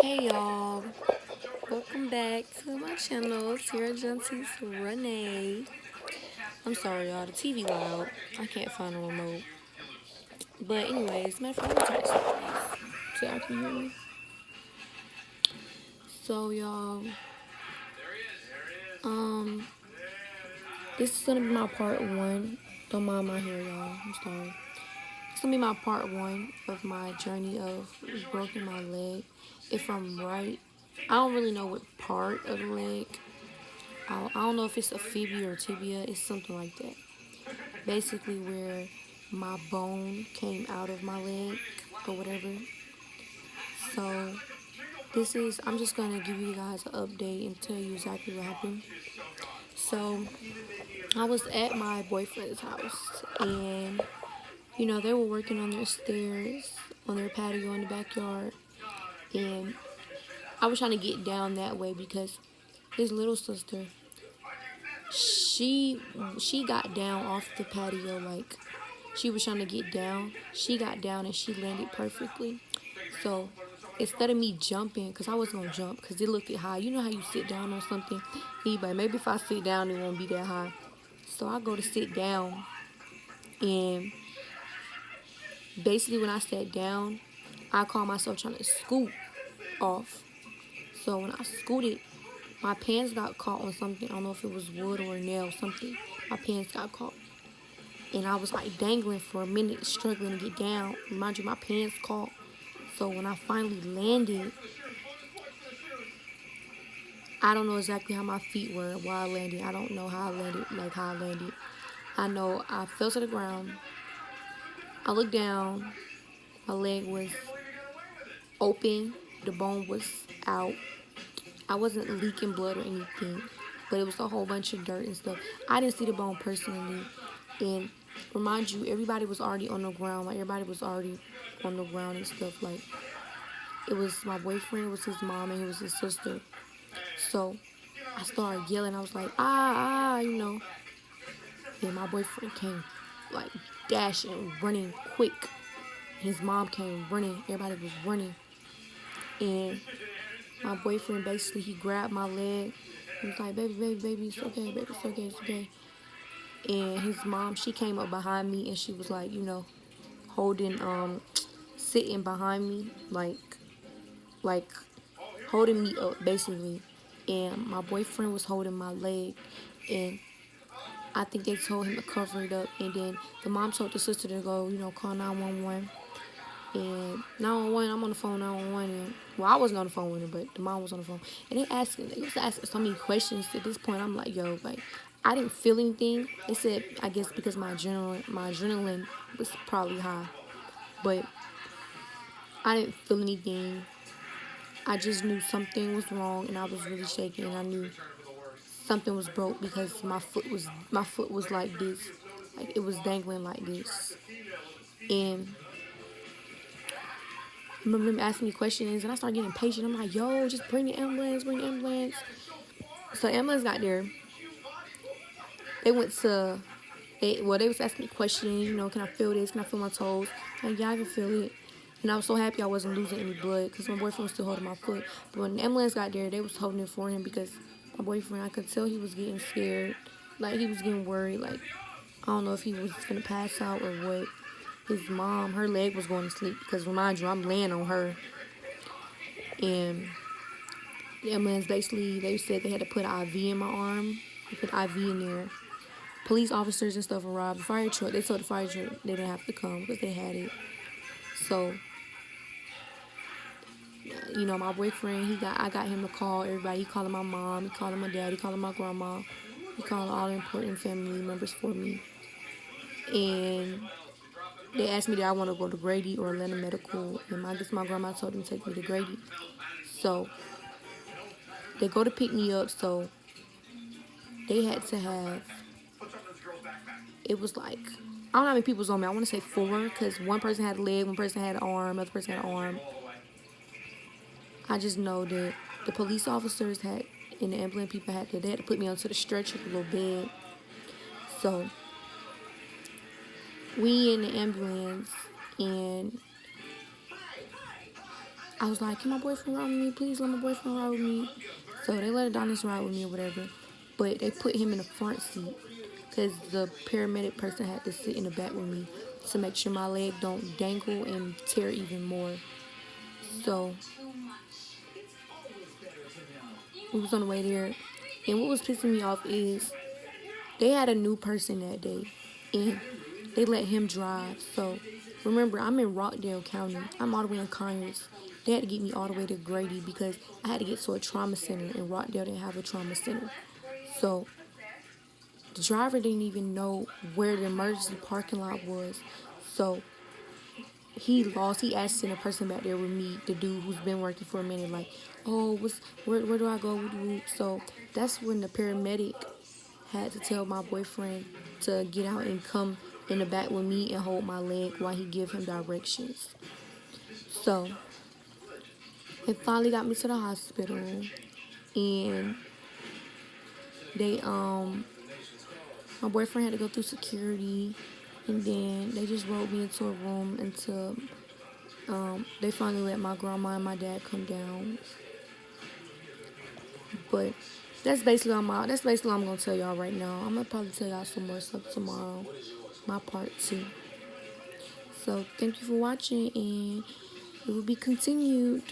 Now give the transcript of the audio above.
Hey y'all, welcome back to my channel. It's here Jon'Tess Renee. I'm sorry y'all, the TV loud. I can't find a remote. But anyways, matter of fact, let me turn this off so y'all can hear me. So y'all, um, this is gonna be my part one. Don't mind my hair, y'all. I'm sorry. It's gonna be my part one of my journey of broken my leg. If I'm right, I don't really know what part of the leg. I don't know if it's a fibia or tibia. It's something like that. Basically, where my bone came out of my leg or whatever. So I'm just gonna give you guys an update and tell you exactly what happened. So I was at my boyfriend's house, and they were working on their stairs on their patio in the backyard, and I was trying to get down that way because his little sister, she she got down off the patio, like she was trying to get down. She got down and she landed perfectly. So instead of me jumping, because I wasn't gonna jump because it looked high. You know how you sit down on something, but maybe if I sit down it won't be that high. So I go to sit down, and basically when I sat down, I caught myself trying to scoot off. So when I scooted, my pants got caught on something. I don't know if it was wood or a nail, something. My pants got caught. And I was like dangling for a minute, struggling to get down. Mind you, my pants caught. So when I finally landed, I don't know exactly how my feet were while I landed. I don't know how I landed, like how I landed. I know I fell to the ground. I looked down. My leg was open. The bone was out. I wasn't leaking blood or anything, but it was a whole bunch of dirt and stuff. I didn't see the bone personally, and remind you, everybody was already on the ground. Like everybody was already on the ground and stuff. Like it was my boyfriend, it was his mom, and it was his sister. So I started yelling. I was like, ah, ah. And my boyfriend came, like dashing, running quick. His mom came running. Everybody was running, and my boyfriend basically he grabbed my leg. He was like, baby, baby, baby, it's okay, baby, it's okay, it's okay. And his mom, she came up behind me and she was like, holding, sitting behind me, like holding me up basically. And my boyfriend was holding my leg, and I think they told him to cover it up. And then the mom told the sister to go, call 911. And 911, I'm on the phone 911, and well, I wasn't on the phone with him, but the mom was on the phone. And they was asking so many questions. At this point, I'm like, yo, like I didn't feel anything. They said I guess because my adrenaline was probably high, but I didn't feel anything. I just knew something was wrong, and I was really shaking, and I knew something was broke because my foot was like this, like it was dangling like this. And I remember him asking me questions, and I started getting impatient. I'm like, yo, just bring the ambulance, bring the ambulance. So the ambulance got there. They went to, they was asking me questions, can I feel this? Can I feel my toes? Like, yeah, I can feel it. And I was so happy I wasn't losing any blood because my boyfriend was still holding my foot. But when the ambulance got there, they was holding it for him because my boyfriend, I could tell he was getting scared. Like, he was getting worried. Like, I don't know if he was going to pass out or what. His mom, her leg was going to sleep because, remind you, I'm laying on her. And the ambulance basically, they said they had to put an IV in my arm. They put IV in there. Police officers and stuff arrived. The fire truck, they told the fire truck they didn't have to come because they had it. So, my boyfriend, I got him to call everybody. He calling my mom, he calling my dad, he calling my grandma, he calling all the important family members for me. And they asked me, did I want to go to Grady or Atlanta Medical? And I guess my grandma told them to take me to Grady. So, they go to pick me up, so they had to have, it was like, I don't know how many people was on me. I want to say 4 because one person had a leg, one person had an arm, another person had an arm. I just know that the police officers had, and the ambulance people they had to put me onto the stretcher, the little bed. So we in the ambulance, and I was like, can my boyfriend ride with me? Please let my boyfriend ride with me. So they let Adonis ride with me or whatever. But they put him in the front seat because the paramedic person had to sit in the back with me to make sure my leg don't dangle and tear even more. So we was on the way there. And what was pissing me off is they had a new person that day. And they let him drive. So remember, I'm in Rockdale County. I'm all the way in Conyers. They had to get me all the way to Grady because I had to get to a trauma center. And Rockdale didn't have a trauma center. So the driver didn't even know where the emergency parking lot was. So he lost. He asked the person back there with me, the dude who's been working for a minute, like, oh, where do I go? So that's when the paramedic had to tell my boyfriend to get out and come in the back with me and hold my leg while he give him directions. So it finally got me to the hospital, and they my boyfriend had to go through security, and then they just rolled me into a room until they finally let my grandma and my dad come down. But that's basically all I'm gonna tell y'all right now. I'm gonna probably tell y'all some more stuff tomorrow, my part 2. So thank you for watching, and it will be continued.